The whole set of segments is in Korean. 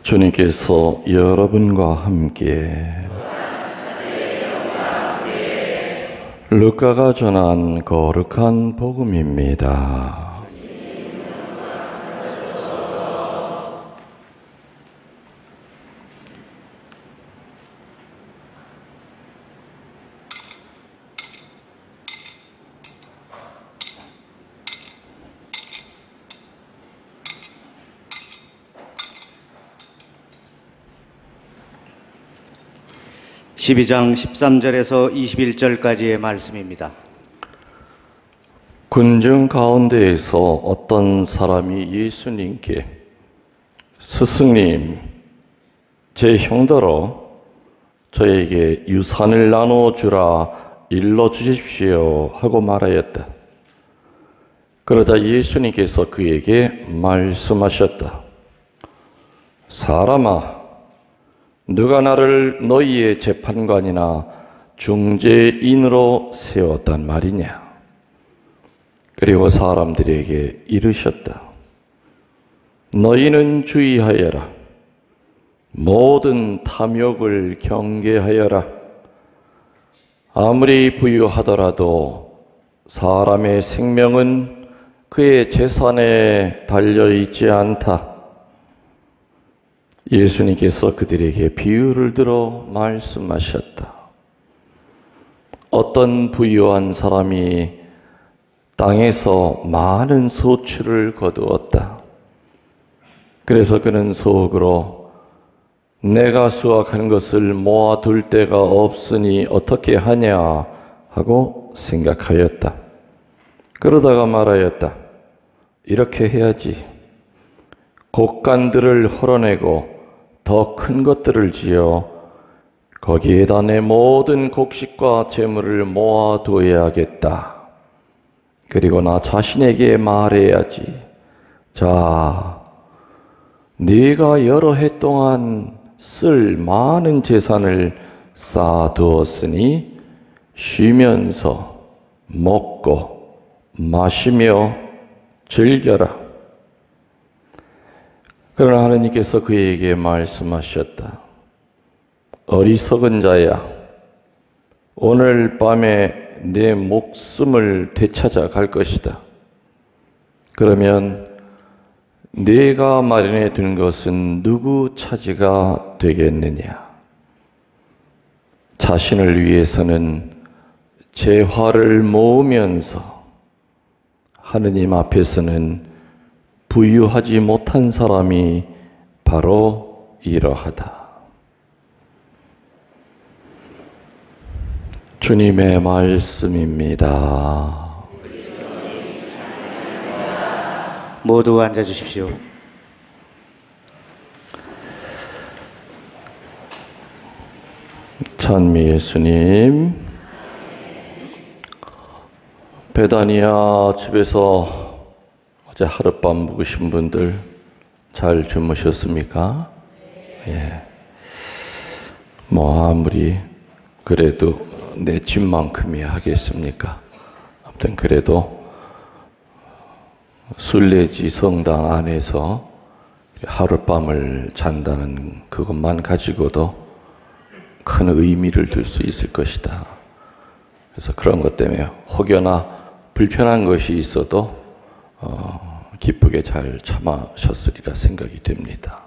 주님께서 여러분과 함께 루카가 전한 거룩한 복음입니다. (12장) 13절에서 21절까지의 말씀입니다. 군중 가운데에서 어떤 사람이 예수님께 스승님, 제 형더러 저에게 유산을 나눠주라 일러주십시오 하고 말하였다. 그러자 예수님께서 그에게 말씀하셨다. 사람아, 누가 나를 너희의 재판관이나 중재인으로 세웠단 말이냐? 그리고 사람들에게 이르셨다. 너희는 주의하여라. 모든 탐욕을 경계하여라. 아무리 부유하더라도 사람의 생명은 그의 재산에 달려있지 않다. 예수님께서 그들에게 비유를 들어 말씀하셨다. 어떤 부유한 사람이 땅에서 많은 소출을 거두었다. 그래서 그는 속으로 내가 수확한 것을 모아둘 데가 없으니 어떻게 하냐 하고 생각하였다. 그러다가 말하였다. 이렇게 해야지. 곡간들을 헐어내고 더 큰 것들을 지어 거기에다 내 모든 곡식과 재물을 모아둬야겠다. 그리고 나 자신에게 말해야지. 자, 네가 여러 해 동안 쓸 많은 재산을 쌓아두었으니 쉬면서 먹고 마시며 즐겨라. 그러나 하나님께서 그에게 말씀하셨다. 어리석은 자야, 오늘 밤에 내 목숨을 되찾아 갈 것이다. 그러면 네가 마련해 둔 것은 누구 차지가 되겠느냐? 자신을 위해서는 재화를 모으면서 하느님 앞에서는 부유하지 못한 사람이 바로 이러하다. 주님의 말씀입니다. 모두 앉아주십시오. 찬미 예수님. 베다니아 집에서 어제 하룻밤 묵으신 분들 잘 주무셨습니까? 예. 뭐 아무리 그래도 내 집만큼이야 하겠습니까? 아무튼 그래도 순례지 성당 안에서 하룻밤을 잔다는 그것만 가지고도 큰 의미를 둘 수 있을 것이다. 그래서 그런 것 때문에 혹여나 불편한 것이 있어도 기쁘게 잘 참아셨으리라 생각이 됩니다.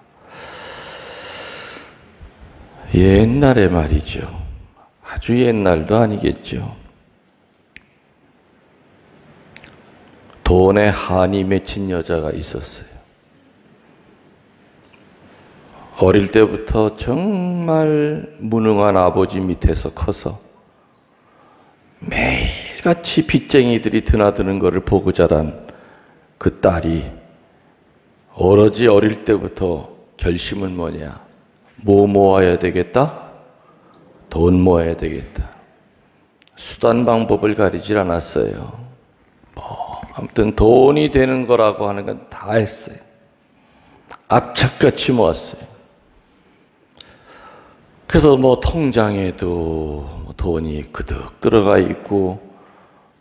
옛날에 말이죠. 아주 옛날도 아니겠죠. 돈에 한이 맺힌 여자가 있었어요. 어릴 때부터 정말 무능한 아버지 밑에서 커서 매일같이 빚쟁이들이 드나드는 것을 보고 자란 그 딸이 오로지 어릴 때부터 결심은 뭐냐? 뭐 모아야 되겠다? 돈 모아야 되겠다. 수단 방법을 가리질 않았어요. 아무튼 돈이 되는 거라고 하는 건 다 했어요. 악착같이 모았어요. 그래서 통장에도 돈이 그득 들어가 있고,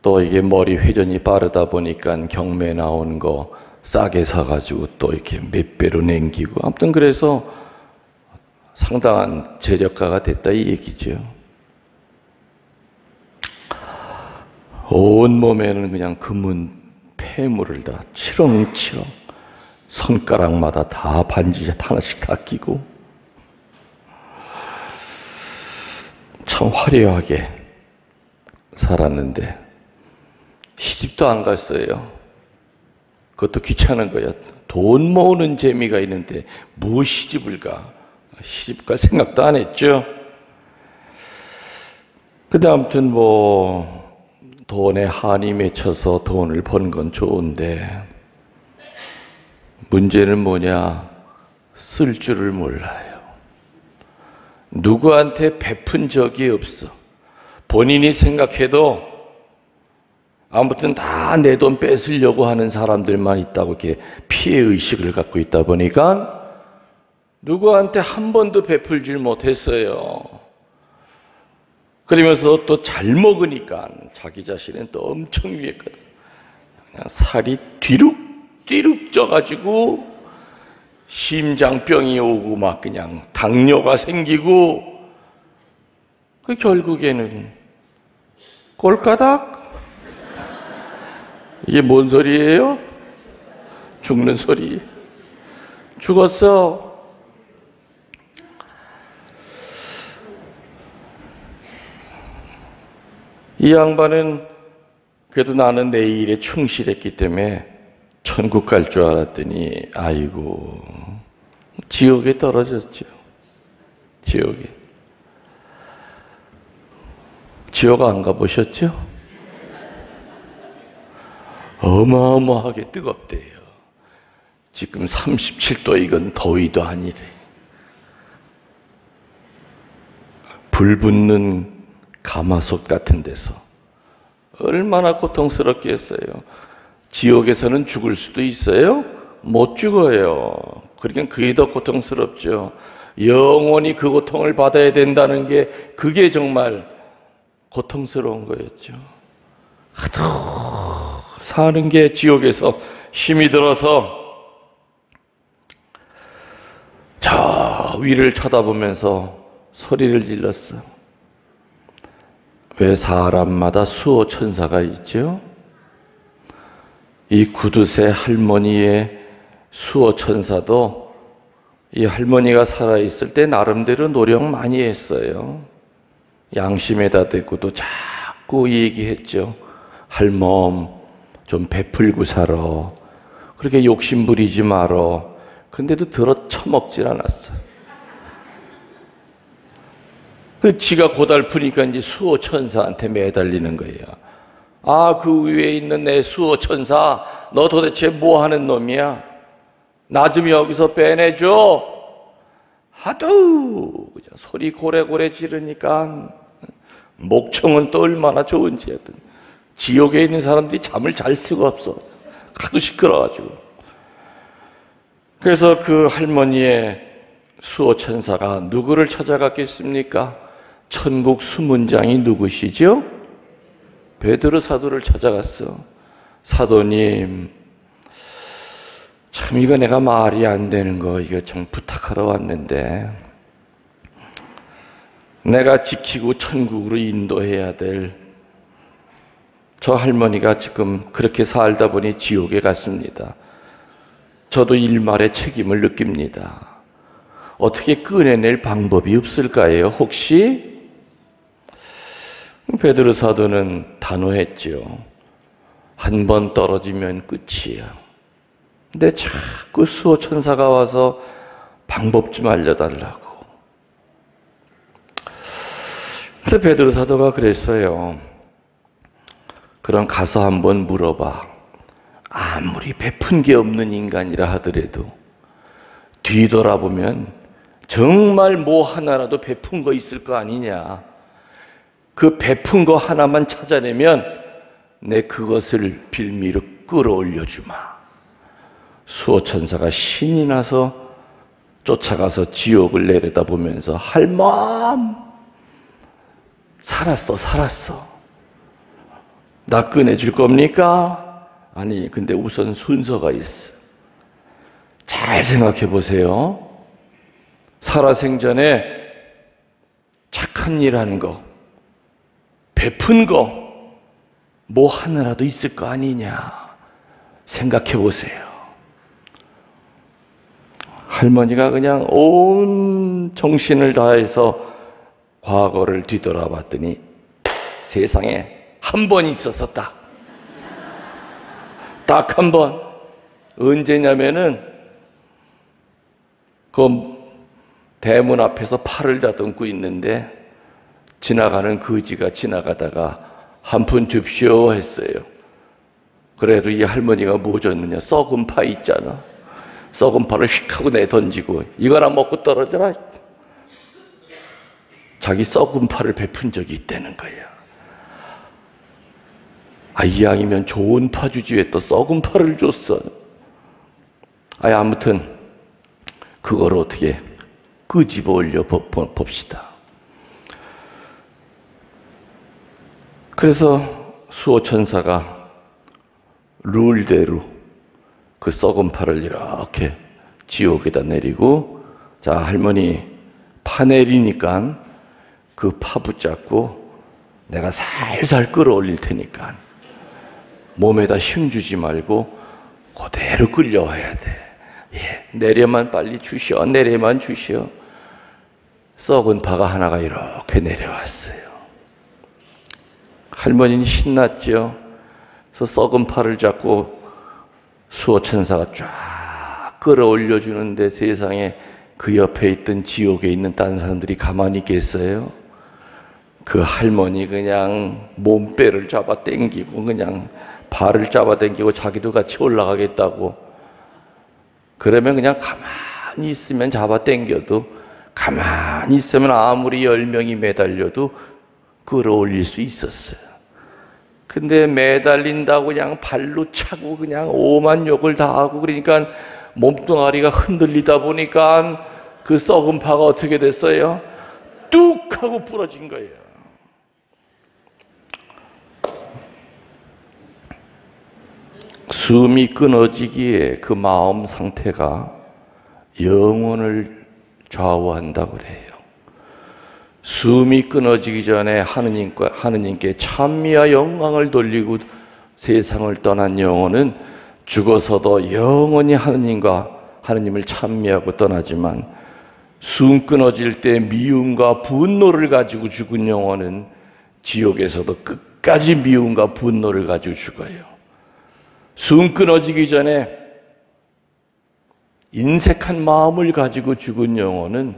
또 이게 머리 회전이 빠르다 보니까 경매 나온 거 싸게 사가지고 또 이렇게 몇 배로 남기고, 아무튼 그래서 상당한 재력가가 됐다 이 얘기죠. 온몸에는 그냥 금은 폐물을 다 치렁치렁 손가락마다 다 반지 하나씩 다 끼고 참 화려하게 살았는데 시집도 안 갔어요. 그것도 귀찮은 거야. 돈 모으는 재미가 있는데 뭐 시집을 가? 시집 갈 생각도 안 했죠. 근데 아무튼 뭐 돈에 한이 맺혀서 돈을 번 건 좋은데 문제는 뭐냐? 쓸 줄을 몰라요. 누구한테 베푼 적이 없어. 본인이 생각해도 아무튼 다 내 돈 뺏으려고 하는 사람들만 있다고 이렇게 피해의식을 갖고 있다 보니까 누구한테 한 번도 베풀질 못했어요. 그러면서 또 잘 먹으니까 자기 자신은 또 엄청 위했거든. 그냥 살이 뒤룩뒤룩 쪄가지고 심장병이 오고 막 그냥 당뇨가 생기고 그 결국에는 꼴까닥. 이게 뭔 소리예요? 죽는 소리. 죽었어. 이 양반은 그래도 나는 내 일에 충실했기 때문에 천국 갈 줄 알았더니 아이고 지옥에 떨어졌죠. 지옥에. 지옥 안 가보셨죠? 어마어마하게 뜨겁대요. 지금 37도 이건 더위도 아니래. 불 붙는 가마솥 같은 데서 얼마나 고통스럽겠어요. 지옥에서는 죽을 수도 있어요? 못 죽어요. 그러니까 그게 더 고통스럽죠. 영원히 그 고통을 받아야 된다는 게 그게 정말 고통스러운 거였죠. 하도 사는 게 지옥에서 힘이 들어서 저 위를 쳐다보면서 소리를 질렀어. 왜 사람마다 수호 천사가 있죠? 이 구두쇠 할머니의 수호 천사도 이 할머니가 살아있을 때 나름대로 노력 많이 했어요. 양심에다 대고도 자꾸 얘기했죠. 할멈 좀 베풀고 살아. 그렇게 욕심 부리지 말어. 근데도 들어 처먹질 않았어. 지가 고달프니까 이제 수호 천사한테 매달리는 거예요. 아, 그 위에 있는 내 수호 천사, 너 도대체 뭐 하는 놈이야? 나 좀 여기서 빼내줘. 하도 소리 고래고래 지르니까 목청은 또 얼마나 좋은지 하여튼 지옥에 있는 사람들이 잠을 잘 수가 없어. 하도 시끄러워가지고. 그래서 그 할머니의 수호 천사가 누구를 찾아갔겠습니까? 천국 수문장이 누구시죠? 베드로 사도를 찾아갔어. 사도님, 참 이거 내가 말이 안 되는 거 이거 좀 부탁하러 왔는데 내가 지키고 천국으로 인도해야 될 저 할머니가 지금 그렇게 살다 보니 지옥에 갔습니다. 저도 일말의 책임을 느낍니다. 어떻게 꺼내낼 방법이 없을까요? 혹시? 베드로 사도는 단호했죠. 한 번 떨어지면 끝이야. 근데 자꾸 수호 천사가 와서 방법 좀 알려달라고. 그래서 베드로 사도가 그랬어요. 그럼 가서 한번 물어봐. 아무리 베푼 게 없는 인간이라 하더라도 뒤돌아보면 정말 뭐 하나라도 베푼 거 있을 거 아니냐. 그 베푼 거 하나만 찾아내면 내 그것을 빌미로 끌어올려 주마. 수호천사가 신이 나서 쫓아가서 지옥을 내려다보면서 할멈 살았어. 나 꺼내줄 겁니까? 아니, 근데 우선 순서가 있어. 잘 생각해 보세요. 살아생전에 착한 일 하는 거, 베푼 거, 뭐 하나라도 있을 거 아니냐 생각해 보세요. 할머니가 그냥 온 정신을 다해서 과거를 뒤돌아봤더니 세상에 한 번 있었었다. 딱 한 번. 언제냐면은 그 대문 앞에서 팔을 다듬고 있는데 지나가는 거지가 지나가다가 한 푼 줍시오 했어요. 그래도 이 할머니가 뭐 줬느냐? 썩은 파 있잖아. 썩은 파를 휙 하고 내던지고 이거나 먹고 떨어져라. 자기 썩은 파를 베푼 적이 있다는 거야. 이왕이면 좋은 파 주지 왜 또 썩은 파를 줬어? 아무튼 그걸 어떻게 끄집어 올려 봅시다. 그래서 수호천사가 룰대로 그 썩은 파를 이렇게 지옥에다 내리고, 자, 할머니 파 내리니까 그 파 붙잡고 내가 살살 끌어올릴 테니까 몸에다 힘 주지 말고 그대로 끌려와야 돼. 예, 내려만 빨리 주시오. 내려만 주시오. 썩은 파가 하나가 이렇게 내려왔어요. 할머니는 신났죠. 그래서 썩은 파를 잡고 수호천사가 쫙 끌어올려주는데 세상에 그 옆에 있던 지옥에 있는 딴 사람들이 가만히 있겠어요? 그 할머니 그냥 몸빼를 잡아 당기고 그냥 발을 잡아 당기고 자기도 같이 올라가겠다고. 그러면 그냥 가만히 있으면 잡아 당겨도, 가만히 있으면 아무리 10명이 매달려도 끌어올릴 수 있었어요. 근데 매달린다고 그냥 발로 차고 그냥 오만 욕을 다 하고 그러니까 몸뚱아리가 흔들리다 보니까 그 썩은 파가 어떻게 됐어요? 뚝 하고 부러진 거예요. 숨이 끊어지기에 그 마음 상태가 영혼을 좌우한다고 그래요. 숨이 끊어지기 전에 하느님께 찬미와 영광을 돌리고 세상을 떠난 영혼은 죽어서도 영원히 하느님을 찬미하고 떠나지만, 숨 끊어질 때 미움과 분노를 가지고 죽은 영혼은 지옥에서도 끝까지 미움과 분노를 가지고 죽어요. 숨 끊어지기 전에 인색한 마음을 가지고 죽은 영혼은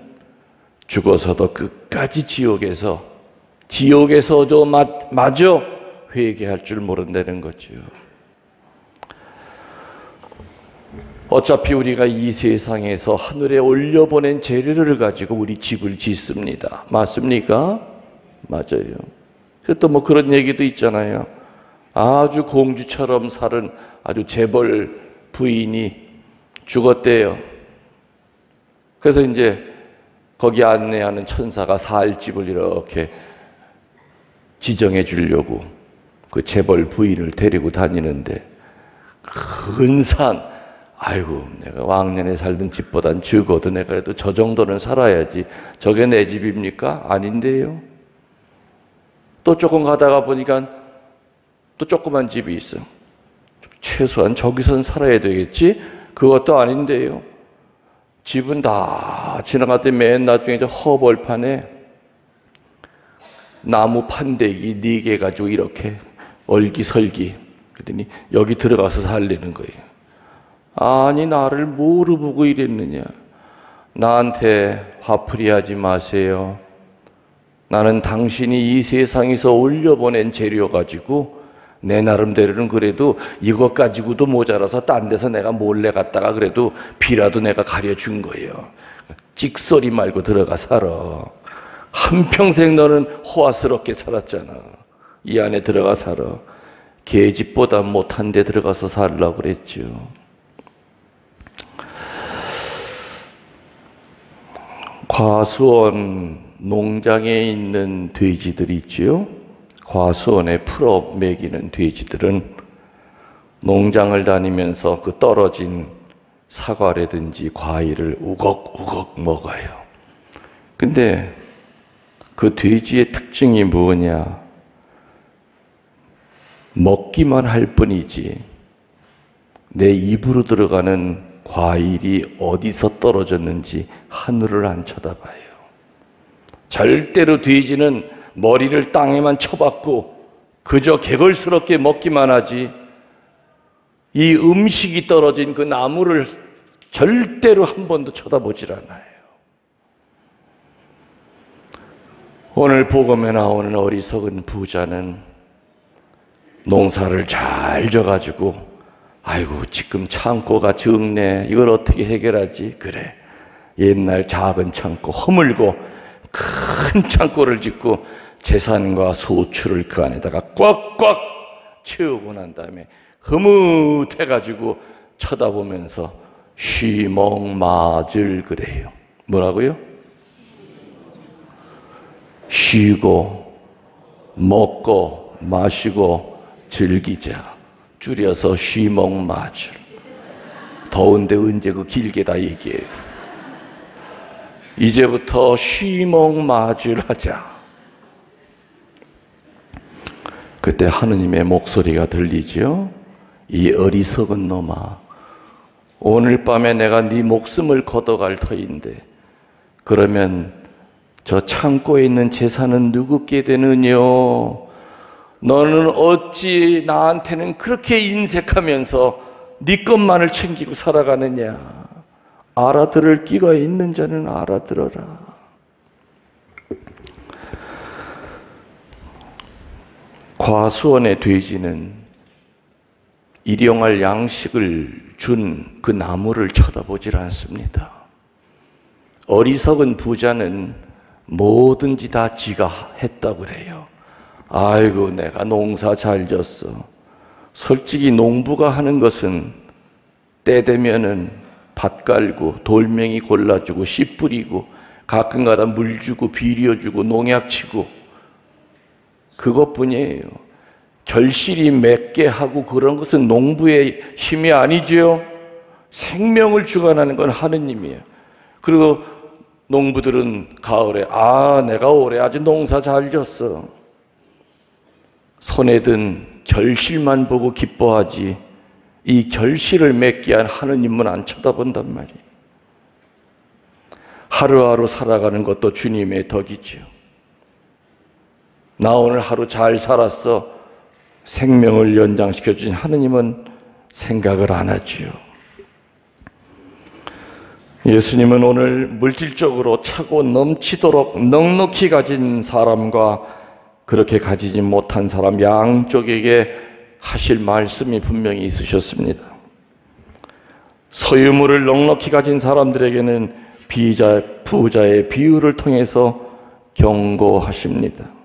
죽어서도 끝까지 지옥에서도 마저 회개할 줄 모른다는 거죠. 어차피 우리가 이 세상에서 하늘에 올려보낸 재료를 가지고 우리 집을 짓습니다. 맞습니까? 맞아요. 또 뭐 그런 얘기도 있잖아요. 아주 공주처럼 살은 아주 재벌 부인이 죽었대요. 그래서 이제 거기 안내하는 천사가 살 집을 이렇게 지정해 주려고 그 재벌 부인을 데리고 다니는데, 큰 산, 아이고 내가 왕년에 살던 집보단 적어도 내가 그래도 저 정도는 살아야지, 저게 내 집입니까? 아닌데요. 또 조금 가다가 보니까 또 조그만 집이 있어. 최소한 저기선 살아야 되겠지? 그것도 아닌데요. 집은 다 지나갔더니 맨 나중에 저 허벌판에 나무 판대기 4개 가지고 이렇게 얼기설기. 그랬더니 여기 들어가서 살려는 거예요. 아니 나를 뭐로 보고 이랬느냐. 나한테 화풀이하지 마세요. 나는 당신이 이 세상에서 올려보낸 재료 가지고 내 나름대로는 그래도 이것 가지고도 모자라서 딴 데서 내가 몰래 갔다가 그래도 비라도 내가 가려준 거예요. 찍소리 말고 들어가 살아. 한평생 너는 호화스럽게 살았잖아. 이 안에 들어가 살아. 계집보다 못한 데 들어가서 살라고 그랬죠. 과수원 농장에 있는 돼지들이 있지요. 과수원에 풀어 먹이는 돼지들은 농장을 다니면서 그 떨어진 사과라든지 과일을 우걱우걱 먹어요. 근데 그 돼지의 특징이 뭐냐? 먹기만 할 뿐이지 내 입으로 들어가는 과일이 어디서 떨어졌는지 하늘을 안 쳐다봐요. 절대로 돼지는 머리를 땅에만 쳐박고 그저 개걸스럽게 먹기만 하지 이 음식이 떨어진 그 나무를 절대로 한 번도 쳐다보질 않아요. 오늘 복음에 나오는 어리석은 부자는 농사를 잘 져가지고 아이고 지금 창고가 적네, 이걸 어떻게 해결하지? 그래, 옛날 작은 창고 허물고 큰 창고를 짓고 재산과 소출을 그 안에다가 꽉꽉 채우고 난 다음에 흐뭇해가지고 쳐다보면서 쉬먹맞을 그래요. 뭐라고요? 쉬고 먹고 마시고 즐기자, 줄여서 쉬먹맞을. 더운데 언제 그 길게 다 얘기해요. 이제부터 쉬먹맞을 하자. 그때 하느님의 목소리가 들리죠. 이 어리석은 놈아, 오늘 밤에 내가 네 목숨을 걷어갈 터인데 그러면 저 창고에 있는 재산은 누구께 되느뇨? 너는 어찌 나한테는 그렇게 인색하면서 네 것만을 챙기고 살아가느냐? 알아들을 끼가 있는 자는 알아들어라. 과수원의 돼지는 일용할 양식을 준 그 나무를 쳐다보질 않습니다. 어리석은 부자는 뭐든지 다 지가 했다고 그래요. 아이고 내가 농사 잘 졌어. 솔직히 농부가 하는 것은 때 되면은 밭 깔고 돌멩이 골라주고 씨 뿌리고 가끔가다 물 주고 비료주고 농약 치고 그것뿐이에요. 결실이 맺게 하고 그런 것은 농부의 힘이 아니죠. 생명을 주관하는 건 하느님이에요. 그리고 농부들은 가을에 내가 올해 아주 농사 잘 졌어. 손에 든 결실만 보고 기뻐하지 이 결실을 맺게 한 하느님은 안 쳐다본단 말이에요. 하루하루 살아가는 것도 주님의 덕이죠. 나 오늘 하루 잘 살았어. 생명을 연장시켜 주신 하느님은 생각을 안 하지요. 예수님은 오늘 물질적으로 차고 넘치도록 넉넉히 가진 사람과 그렇게 가지지 못한 사람 양쪽에게 하실 말씀이 분명히 있으셨습니다. 소유물을 넉넉히 가진 사람들에게는 부자의 비유를 통해서 경고하십니다.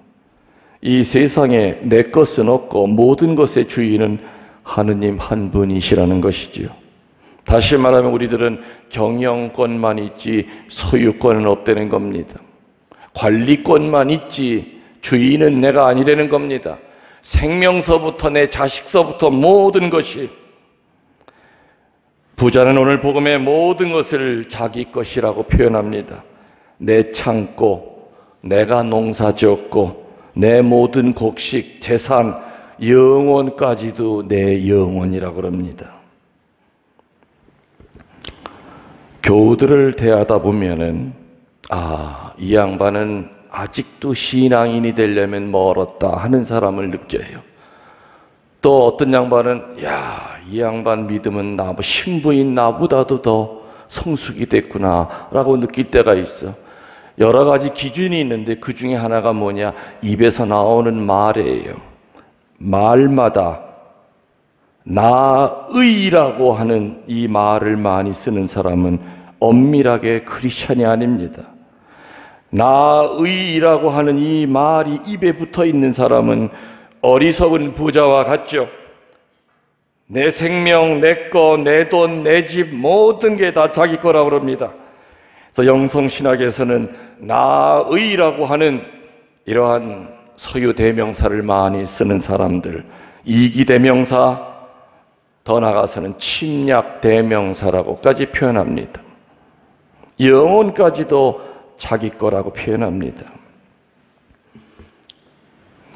이 세상에 내 것은 없고 모든 것의 주인은 하느님 한 분이시라는 것이지요. 다시 말하면 우리들은 경영권만 있지 소유권은 없다는 겁니다. 관리권만 있지 주인은 내가 아니라는 겁니다. 생명서부터 내 자식서부터 모든 것이. 부자는 오늘 복음의 모든 것을 자기 것이라고 표현합니다. 내 창고, 내가 농사 지었고 내 모든 곡식, 재산, 영혼까지도 내 영혼이라고 그럽니다. 교우들을 대하다 보면은 이 양반은 아직도 신앙인이 되려면 멀었다 하는 사람을 느껴요. 또 어떤 양반은 이 양반 믿음은 신부인 나보다도 더 성숙이 됐구나 라고 느낄 때가 있어. 여러 가지 기준이 있는데 그 중에 하나가 뭐냐? 입에서 나오는 말이에요. 말마다 나의라고 하는 이 말을 많이 쓰는 사람은 엄밀하게 크리스찬이 아닙니다. 나의라고 하는 이 말이 입에 붙어 있는 사람은 어리석은 부자와 같죠. 내 생명, 내 거, 내 돈, 내 집 모든 게 다 자기 거라고 그럽니다. 그래서 영성신학에서는 나의라고 하는 이러한 소유 대명사를 많이 쓰는 사람들, 이기 대명사, 더 나아가서는 침략 대명사라고까지 표현합니다. 영혼까지도 자기 거라고 표현합니다.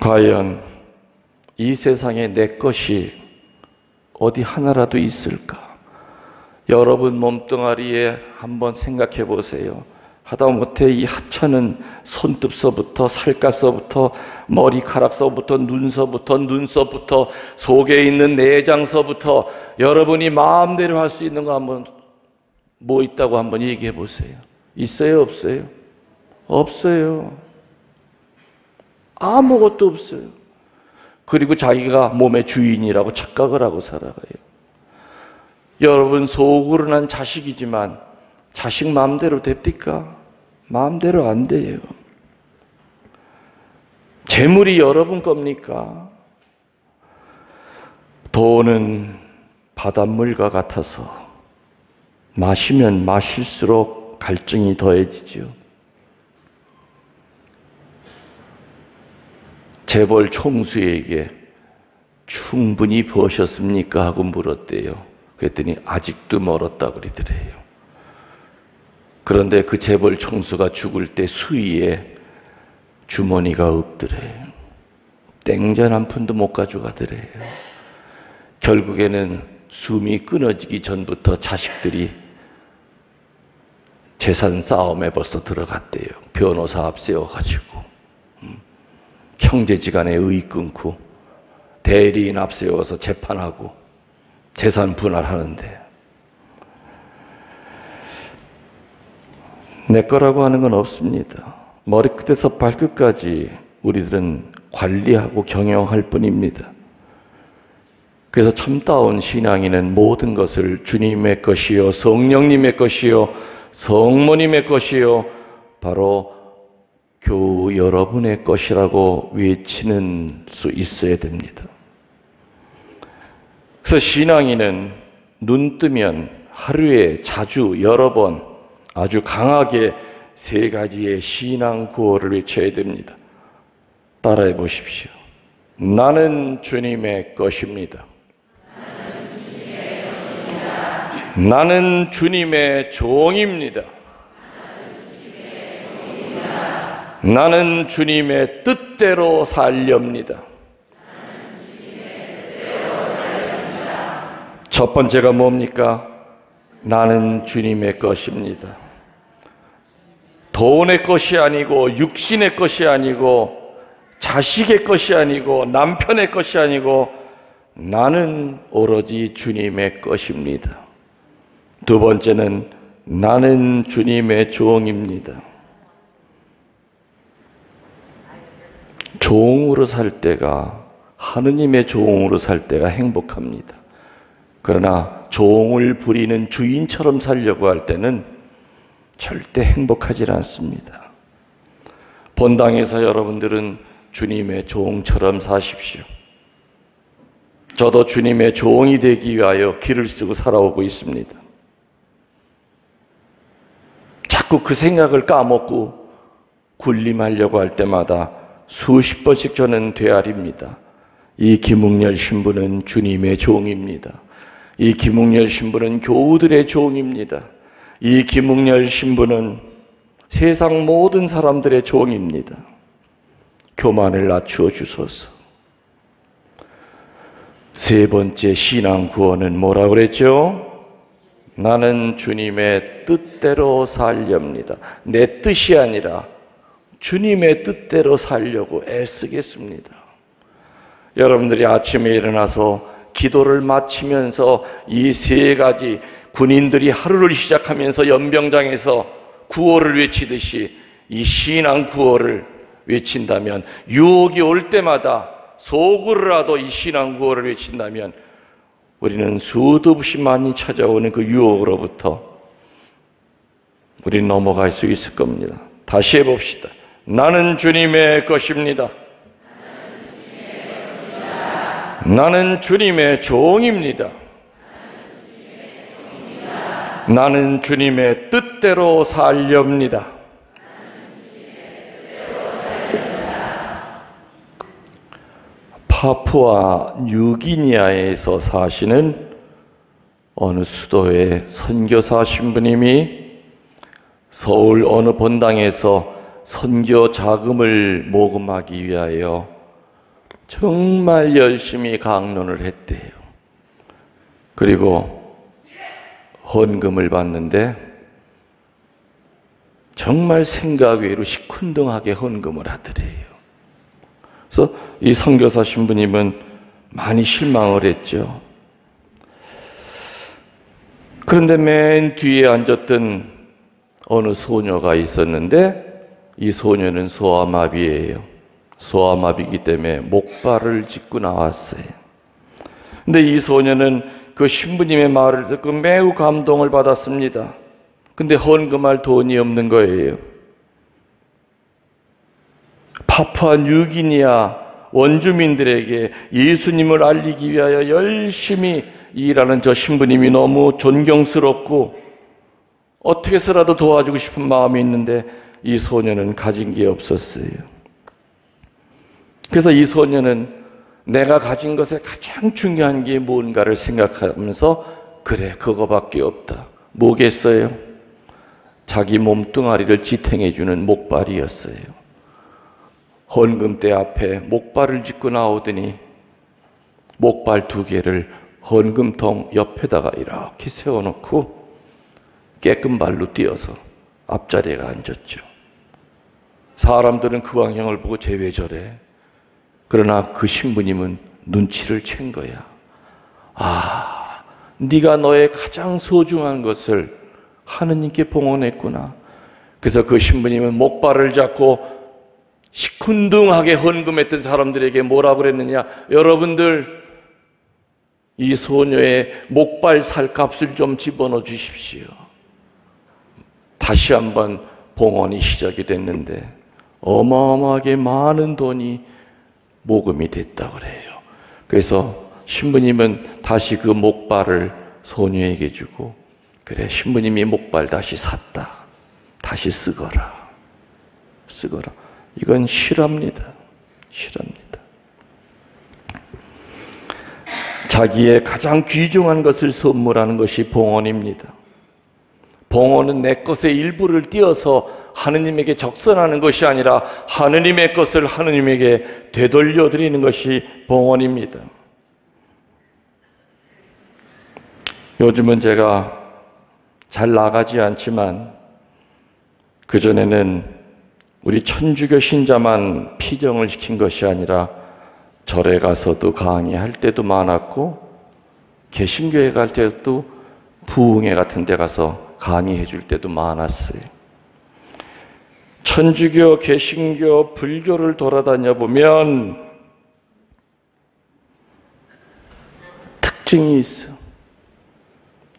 과연 이 세상에 내 것이 어디 하나라도 있을까? 여러분 몸뚱아리에 한번 생각해 보세요. 하다못해 이 하찮은 손톱서부터 살갗서부터 머리카락서부터 눈썹부터 속에 있는 내장서부터 여러분이 마음대로 할 수 있는 거 한번 뭐 있다고 한번 얘기해 보세요. 있어요, 없어요? 없어요. 아무것도 없어요. 그리고 자기가 몸의 주인이라고 착각을 하고 살아가요. 여러분 속으로 난 자식이지만 자식 마음대로 됩니까? 마음대로 안 돼요. 재물이 여러분 겁니까? 돈은 바닷물과 같아서 마시면 마실수록 갈증이 더해지죠. 재벌 총수에게 충분히 버셨습니까? 하고 물었대요. 그랬더니 아직도 멀었다고 그러더래요. 그런데 그 재벌 총수가 죽을 때 수의에 주머니가 없더래요. 땡전 한 푼도 못 가져가더래요. 결국에는 숨이 끊어지기 전부터 자식들이 재산 싸움에 벌써 들어갔대요. 변호사 앞세워가지고 형제지간에 의 끊고 대리인 앞세워서 재판하고 재산 분할하는데 내 거라고 하는 건 없습니다. 머리끝에서 발끝까지 우리들은 관리하고 경영할 뿐입니다. 그래서 참다운 신앙인은 모든 것을 주님의 것이요 성령님의 것이요 성모님의 것이요 바로 교우 여러분의 것이라고 외치는 수 있어야 됩니다. 그래서 신앙인은 눈 뜨면 하루에 자주 여러 번 아주 강하게 세 가지의 신앙 구호를 외쳐야 됩니다. 따라해 보십시오. 나는 주님의 것입니다. 나는 주님의 종입니다. 나는 주님의 뜻대로 살렵니다. 첫 번째가 뭡니까? 나는 주님의 것입니다. 돈의 것이 아니고 육신의 것이 아니고 자식의 것이 아니고 남편의 것이 아니고 나는 오로지 주님의 것입니다. 두 번째는 나는 주님의 종입니다. 종으로 살 때가 하느님의 종으로 살 때가 행복합니다. 그러나 종을 부리는 주인처럼 살려고 할 때는 절대 행복하지 않습니다. 본당에서 여러분들은 주님의 종처럼 사십시오. 저도 주님의 종이 되기 위하여 길을 쓰고 살아오고 있습니다. 자꾸 그 생각을 까먹고 군림하려고 할 때마다 수십 번씩 저는 되알입니다. 이 김웅열 신부는 주님의 종입니다. 이 김웅열 신부는 교우들의 종입니다. 이 김웅열 신부는 세상 모든 사람들의 종입니다. 교만을 낮추어 주소서. 세 번째 신앙 구원은 뭐라고 그랬죠? 나는 주님의 뜻대로 살렵니다. 내 뜻이 아니라 주님의 뜻대로 살려고 애쓰겠습니다. 여러분들이 아침에 일어나서 기도를 마치면서 이 세 가지 군인들이 하루를 시작하면서 연병장에서 구호를 외치듯이 이 신앙 구호를 외친다면, 유혹이 올 때마다 속으로라도 이 신앙 구호를 외친다면 우리는 수도 없이 많이 찾아오는 그 유혹으로부터 우리는 넘어갈 수 있을 겁니다. 다시 해봅시다. 나는 주님의 것입니다. 나는 주님의 종입니다. 나는 주님의 뜻대로 살렵니다. 파푸아 뉴기니아에서 사시는 어느 수도의 선교사 신부님이 서울 어느 본당에서 선교 자금을 모금하기 위하여 정말 열심히 강론을 했대요. 그리고 헌금을 받는데 정말 생각 외로 시큰둥하게 헌금을 하더래요. 그래서 이 선교사 신부님은 많이 실망을 했죠. 그런데 맨 뒤에 앉았던 어느 소녀가 있었는데 이 소녀는 소아마비예요. 소아마비이기 때문에 목발을 짚고 나왔어요. 근데 이 소녀는 그 신부님의 말을 듣고 매우 감동을 받았습니다. 근데 헌금할 돈이 없는 거예요. 파푸아 뉴기니아 원주민들에게 예수님을 알리기 위하여 열심히 일하는 저 신부님이 너무 존경스럽고 어떻게 해서라도 도와주고 싶은 마음이 있는데 이 소녀는 가진 게 없었어요. 그래서 이 소녀는 내가 가진 것에 가장 중요한 게 뭔가를 생각하면서 그래, 그거밖에 없다. 뭐겠어요? 자기 몸뚱아리를 지탱해주는 목발이었어요. 헌금대 앞에 목발을 짚고 나오더니 목발 2개를 헌금통 옆에다가 이렇게 세워놓고 깨끗 발로 뛰어서 앞자리에 앉았죠. 사람들은 그 광경을 보고 쟤 왜 저래? 그러나 그 신부님은 눈치를 챈 거야. 아, 네가 너의 가장 소중한 것을 하느님께 봉헌했구나. 그래서 그 신부님은 목발을 잡고 시큰둥하게 헌금했던 사람들에게 뭐라고 그랬느냐? 여러분들 이 소녀의 목발 살값을 좀 집어넣어 주십시오. 다시 한번 봉헌이 시작이 됐는데 어마어마하게 많은 돈이 모금이 됐다고 그래요. 그래서 신부님은 다시 그 목발을 소녀에게 주고 그래, 신부님이 목발 다시 샀다. 다시 쓰거라. 쓰거라. 이건 실화입니다. 실화입니다. 자기의 가장 귀중한 것을 선물하는 것이 봉헌입니다. 봉헌은 내 것의 일부를 띄어서 하느님에게 적선하는 것이 아니라 하느님의 것을 하느님에게 되돌려 드리는 것이 봉헌입니다. 요즘은 제가 잘 나가지 않지만 그전에는 우리 천주교 신자만 피정을 시킨 것이 아니라 절에 가서도 강의할 때도 많았고 개신교회 갈 때도 부흥회 같은 데 가서 강의해 줄 때도 많았어요. 천주교, 개신교, 불교를 돌아다녀 보면 특징이 있어.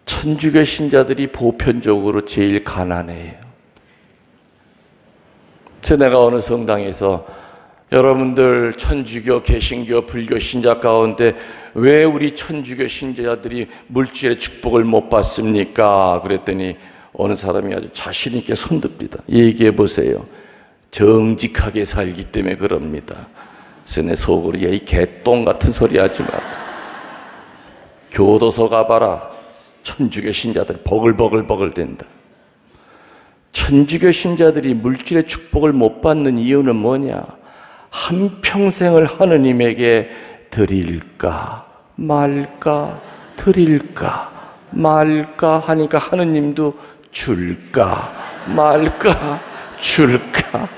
천주교 신자들이 보편적으로 제일 가난해요. 내가 어느 성당에서 여러분들 천주교, 개신교, 불교 신자 가운데 왜 우리 천주교 신자들이 물질의 축복을 못 받습니까? 그랬더니 어느 사람이 아주 자신 있게 손듭니다. 얘기해 보세요. 정직하게 살기 때문에 그럽니다. 그래서 내 속으로 야, 이 개똥 같은 소리 하지 마라. 교도소 가봐라. 천주교 신자들 버글버글 된다. 천주교 신자들이 물질의 축복을 못 받는 이유는 뭐냐? 한평생을 하느님에게 드릴까 말까 드릴까 말까 하니까 하느님도 줄까 말까 줄까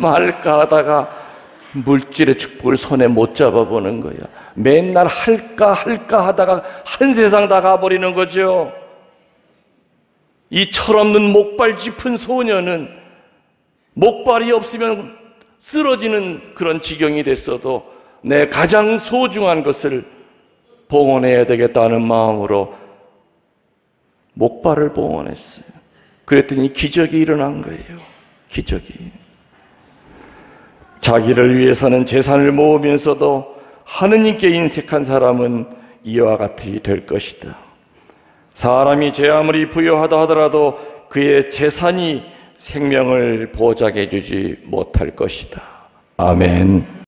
말까 하다가 물질의 축복을 손에 못 잡아보는 거야. 맨날 할까 하다가 한 세상 다 가버리는 거죠. 이 철없는 목발 짚은 소녀는 목발이 없으면 쓰러지는 그런 지경이 됐어도 내 가장 소중한 것을 봉헌해야 되겠다는 마음으로 목발을 봉헌했어요. 그랬더니 기적이 일어난 거예요. 기적이. 자기를 위해서는 재산을 모으면서도 하느님께 인색한 사람은 이와 같이 될 것이다. 사람이 제 아무리 부유하다 하더라도 그의 재산이 생명을 보장해 주지 못할 것이다. 아멘.